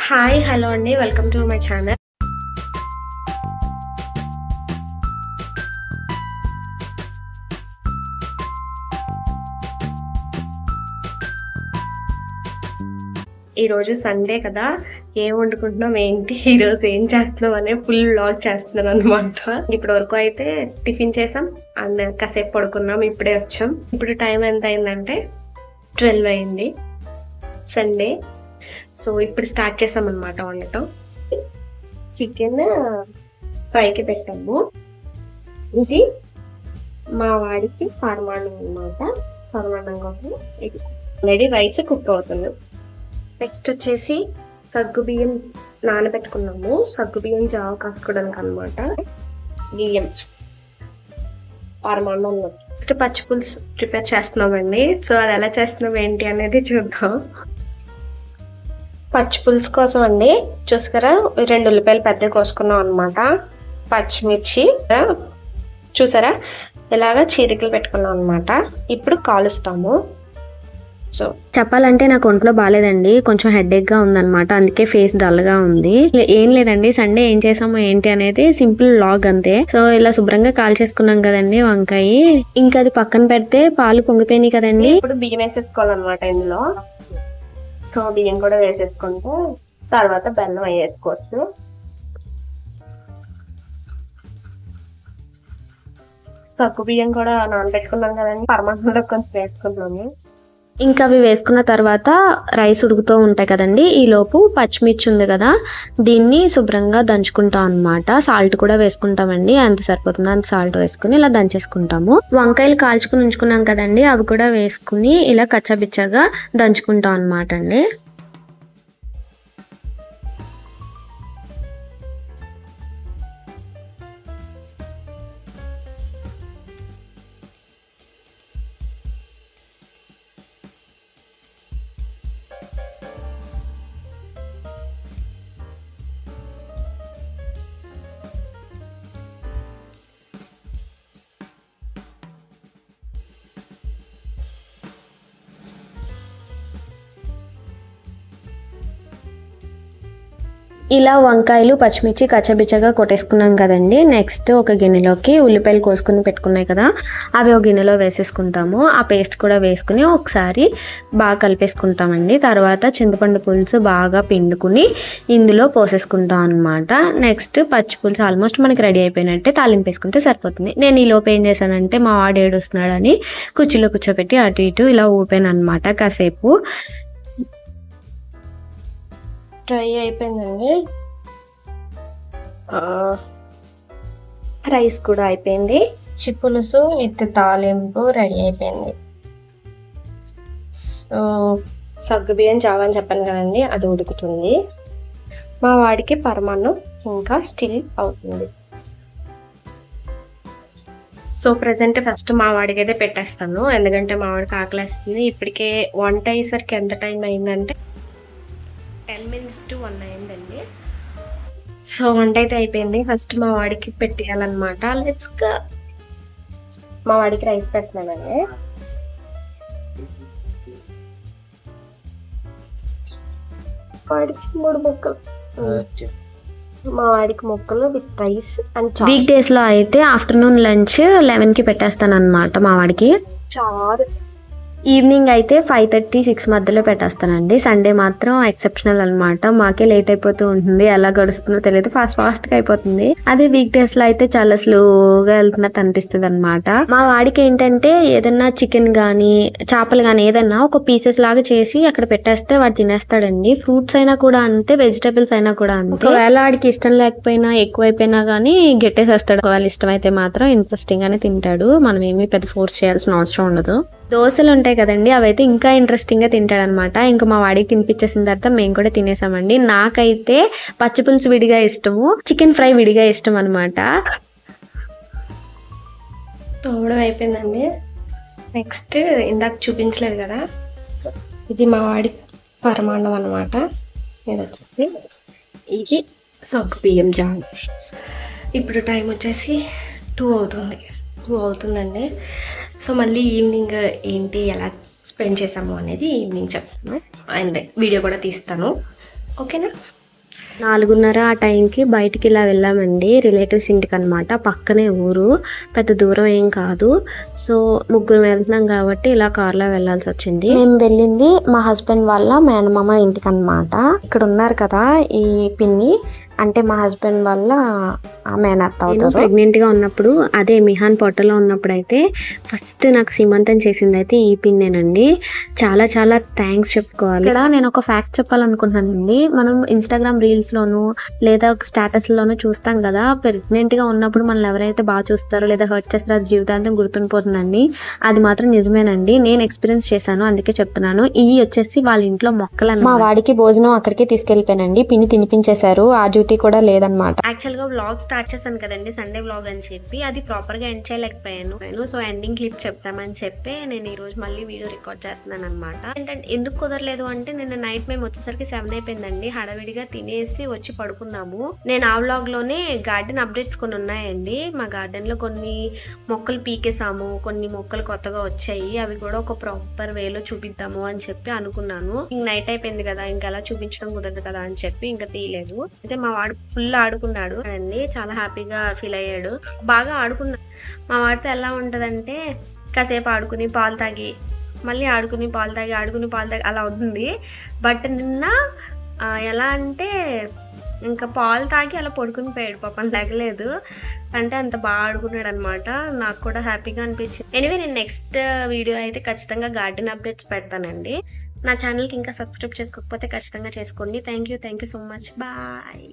Hi hello అండి, welcome to my channel. ఈరోజు Sunday కదా, ఏం వండుకుంటున్నాం ఏంటి, ఈరోజు ఏం చేస్తున్నాం అనే ఫుల్ వ్లాగ్ చేస్తున్నాను అనమాట. ఇప్పటి వరకు అయితే టిఫిన్ చేసాం అండ్ కాసేపు పడుకున్నాం, ఇప్పుడే వచ్చాం. ఇప్పుడు టైం ఎంత అయిందంటే 12 అయింది, సండే. సో ఇప్పుడు స్టార్ట్ చేసాం అనమాట వండటం. చికెన్ ఫ్రైకి పెట్టాము. ఇది మా వాడికి పరమాన్నం అనమాట. పరమాన్నం కోసం ఇది ఆల్రెడీ రైస్ కుక్ అవుతుంది. నెక్స్ట్ వచ్చేసి సగ్గు బియ్యం నానబెట్టుకున్నాము. సగ్గు బియ్యం జావ కాసుకోవడానికి అనమాట. బియ్యం పరమాన్నంలో నెక్స్ట్ పచ్చి పులుసు ప్రిపేర్ చేస్తున్నామండి. సో అది ఎలా చేస్తున్నాం ఏంటి అనేది చూద్దాం. పచ్చి పులుసు కోసం అండి, చూసారా 2 ఉల్లిపాయలు పెద్దగా కోసుకున్నాం అనమాట. పచ్చిమిర్చి చూసారా ఇలాగా చీరికలు పెట్టుకున్నాం అనమాట. ఇప్పుడు కాలుస్తాము. సో చెప్పాలంటే నాకు ఒంట్లో బాగాలేదండి, కొంచెం హెడేక్ గా ఉందన్నమాట, అందుకే ఫేస్ డల్ గా ఉంది. ఏం లేదండి, సండే ఏం చేసాము ఏంటి అనేది సింపుల్ వ్లాగ్ అంతే. సో ఇలా శుభ్రంగా కాల్ చేసుకున్నాం కదండి వంకాయ. ఇంకా అది పక్కన పెడితే పాలు పొంగిపోయినాయి కదండి. ఇప్పుడు బియ్యం వేసేసుకోవాలన్నమాట ఇందులో. సో బియ్యం కూడా వేసేసుకుంటే తర్వాత బెల్లం వేసుకోవచ్చు. సగ్గు బియ్యం కూడా నానబెట్టుకున్నాం కదండి, పరమాన్నంలో కొంచెం వేసుకున్నాము. ఇంకా అవి వేసుకున్న తర్వాత రైస్ ఉడుకుతూ ఉంటాయి కదండి. ఈ లోపు పచ్చిమిర్చి ఉంది కదా, దీన్ని శుభ్రంగా దంచుకుంటాం అనమాట. సాల్ట్ కూడా వేసుకుంటామండి, ఎంత సరిపోతుందో అంత సాల్ట్ వేసుకుని ఇలా దంచేసుకుంటాము. వంకాయలు కాల్చుకుని ఉంచుకున్నాం కదండి, అవి కూడా వేసుకుని ఇలా కచ్చాబిచ్చాగా దంచుకుంటాం అనమాట అండి. ఇలా వంకాయలు పచ్చిమిర్చి కచ్చబిచ్చగా కొట్టేసుకున్నాం కదండి. నెక్స్ట్ ఒక గిన్నెలోకి ఉల్లిపాయలు కోసుకుని పెట్టుకున్నాయి కదా, అవి ఒక గిన్నెలో వేసేసుకుంటాము. ఆ పేస్ట్ కూడా వేసుకుని ఒకసారి బాగా కలిపేసుకుంటామండి. తర్వాత చింతపండు పులుసు బాగా పిండుకుని ఇందులో పోసేసుకుంటాం అనమాట. నెక్స్ట్ పచ్చి పులుసు ఆల్మోస్ట్ మనకి రెడీ అయిపోయినట్టే, తాలింపు వేసుకుంటే సరిపోతుంది. నేను ఈ లోపు ఏం చేశానంటే మా వాడు ఏడుస్తున్నాడని కుర్చీలో కూర్చోబెట్టి అటు ఇటు ఇలా ఊపాను అనమాట కాసేపు. ఫ్రై అయిపోయిందండి, రైస్ కూడా అయిపోయింది, పులుసు విత్ తాలింపు రెడీ అయిపోయింది. సో సగ్గు బియ్యం జావ అని చెప్పాను కదండి, అది ఉడుకుతుంది. మా వాడికి పరమాన్నం ఇంకా స్టిల్ అవుతుంది. సో ప్రజెంట్ ఫస్ట్ మా వాడికి అయితే పెట్టేస్తాను, ఎందుకంటే మా వాడికి ఆకలేస్తుంది. ఇప్పటికే వంట అయ్యేసరికి ఎంత టైం అయిందంటే 10 minutes to 1 అయిందండి. సో వంట అయితే అయిపోయింది. ఫస్ట్ మా వాడికి పెట్టేయాలన్నమాట. Let's go. మా వాడికి రైస్ పెట్టినానండి. వాడికి 3 ముక్కలు, మా వాడికి ముక్కలు with rice and weak days లో అయితే ఆఫ్టర్నూన్ లంచ్ 11కి పెట్టేస్తాను అనమాట మా వాడికి. చారు ఈవినింగ్ అయితే 5:30 6 మధ్యలో పెట్టేస్తానండి. సండే మాత్రం ఎక్సెప్షనల్ అనమాట, మాకే లేట్ అయిపోతూ ఉంటుంది, ఎలా గడుస్తుందో తెలియదు, ఫాస్ట్గా అయిపోతుంది. అదే వీక్ డేస్ లో అయితే చాలా స్లోగా వెళ్తున్నట్టు అనిపిస్తుంది అనమాట. మా వాడికి ఏంటంటే ఏదన్నా చికెన్ గానీ చేపలు గానీ ఏదన్నా ఒక పీసెస్ లాగా చేసి అక్కడ పెట్టేస్తే వాడు తినేస్తాడండి. ఫ్రూట్స్ అయినా కూడా అంతే, వెజిటబుల్స్ అయినా కూడా అంతే. ఒకవేళ వాడికి ఇష్టం లేకపోయినా ఎక్కువైపోయినా గానీ గెట్టేసేస్తాడు. ఒకవేళ ఇష్టం అయితే మాత్రం ఇంట్రెస్టింగ్ గానే తింటాడు, మనం ఏమీ పెద్ద ఫోర్స్ చేయాల్సిన అవసరం ఉండదు. దోశలు ఉంటాయి కదండి, అవైతే ఇంకా ఇంట్రెస్టింగ్ గా తింటాడు అనమాట. ఇంకా మా వాడికి తినిపించేసిన తర్వాత మేము కూడా తినేసామండి. నాకైతే పచ్చి పులుసు విడిగా ఇష్టము, చికెన్ ఫ్రై విడిగా ఇష్టం అనమాట. తోవడం అయిపోయిందండి. నెక్స్ట్ ఇందాక చూపించలేదు కదా, ఇది మా వాడి పరమాన్నం అనమాట. ఇది వచ్చేసి ఇది సగ్గు బియ్యం జావ. ఇప్పుడు టైం వచ్చేసి 2 అవుతుందండి. సో మళ్ళీ ఈవినింగ్ ఏంటి ఎలా స్పెండ్ చేసాము అనేది ఈవినింగ్ చెప్తాను, అండ్ వీడియో కూడా తీస్తాను. ఓకేనా? 4:30 ఆ టైంకి బయటికి ఇలా వెళ్ళామండి, రిలేటివ్స్ ఇంటికి అనమాట. పక్కనే ఊరు, పెద్ద దూరం ఏం కాదు. సో ముగ్గురు వెళ్తున్నాం కాబట్టి ఇలా కార్లో వెళ్ళాల్సి వచ్చింది. మేము వెళ్ళింది మా హస్బెండ్ వాళ్ళ మేనమామ ఇంటికి అనమాట. ఇక్కడ ఉన్నారు కదా ఈ పిన్ని, అంటే మా హస్బెండ్ వాళ్ళ మేనత్త అవుతారు. ప్రెగ్నెంట్గా ఉన్నప్పుడు, అదే మిహాన్ పొట్టలో ఉన్నప్పుడు అయితే ఫస్ట్ నాకు సీమంతం చేసింది అయితే ఈ పిన్నేనండి. చాలా చాలా థ్యాంక్స్ చెప్పుకోవాలి. ఇక్కడ నేను ఒక ఫ్యాక్ట్ చెప్పాలనుకుంటున్నానండి. మనం ఇన్స్టాగ్రామ్ రీల్స్లోను లేదా స్టేటస్లోనూ చూస్తాం కదా, ప్రెగ్నెంట్గా ఉన్నప్పుడు మనల్ని ఎవరైతే బాగా చూస్తారో లేదా హర్ట్ చేస్తారో అది జీవితాంతం గుర్తుండిపోతుందండి. అది మాత్రం నిజమేనండి, నేను ఎక్స్పీరియన్స్ చేశాను, అందుకే చెప్తున్నాను. ఇవి వచ్చేసి వాళ్ళ ఇంట్లో మొక్కలు. మా వాడికి భోజనం అక్కడికి తీసుకెళ్ళిపోయానండి, పిన్ని తినిపించేశారు, ఆ డ్యూటీ కూడా లేదనమాట. యాక్చువల్గా వ్లాగ్ స్టార్ట్ చేశాను కదండి, సండే వ్లాగ్ అని చెప్పి, అది ప్రాపర్గా ఎండ్ చేయలేకపోయాను. సో ఎండింగ్ క్లిప్ చెప్తామని చెప్పి నేను ఈరోజు మళ్ళీ వీడియో రికార్డ్ చేస్తున్నాను అనమాట. ఏంటంటే ఎందుకు కుదరలేదు అంటే, నిన్న నైట్ మేము వచ్చేసరికి 7 అయిపోయిందండి. హడావిడిగా తినేసి వచ్చి పడుకున్నాము. నేను ఆ వ్లాగ్ లోనే గార్డెన్ అప్డేట్స్ కొన్ని ఉన్నాయండి. మా గార్డెన్ లో కొన్ని మొక్కలు పీకేసాము, కొన్ని మొక్కలు కొత్తగా వచ్చాయి, అవి కూడా ఒక ప్రాపర్ వేలో చూపిద్దాము అని చెప్పి అనుకున్నాను. ఇంక నైట్ అయిపోయింది కదా, ఇంకా అలా చూపించడం కుదరదు కదా అని చెప్పి ఇంకా తీయలేదు. అయితే మా వాడు ఫుల్ ఆడుకున్నాడు అండి, చాలా హ్యాపీగా ఫీల్ అయ్యాడు. బాగా ఆడుకున్నాడు. మా వాడితో ఎలా ఉంటుందంటే, కాసేపు ఆడుకుని పాలు తాగి మళ్ళీ ఆడుకుని పాలు తాగి అలా అవుతుంది. బట్ నిన్న ఎలా అంటే ఇంకా పాలు తాగి అలా పడుకుని పోయాడు, పాపం లేగలేదు. అంటే అంత బాగా ఆడుకున్నాడు అనమాట. నాకు కూడా హ్యాపీగా అనిపించింది. ఎనీవే, నేను నెక్స్ట్ వీడియో అయితే ఖచ్చితంగా గార్డెన్ అప్డేట్స్ పెడతానండి. నా ఛానల్కి ఇంకా సబ్స్క్రైబ్ చేసుకోకపోతే ఖచ్చితంగా చేసుకోండి. Thank you so much. Bye.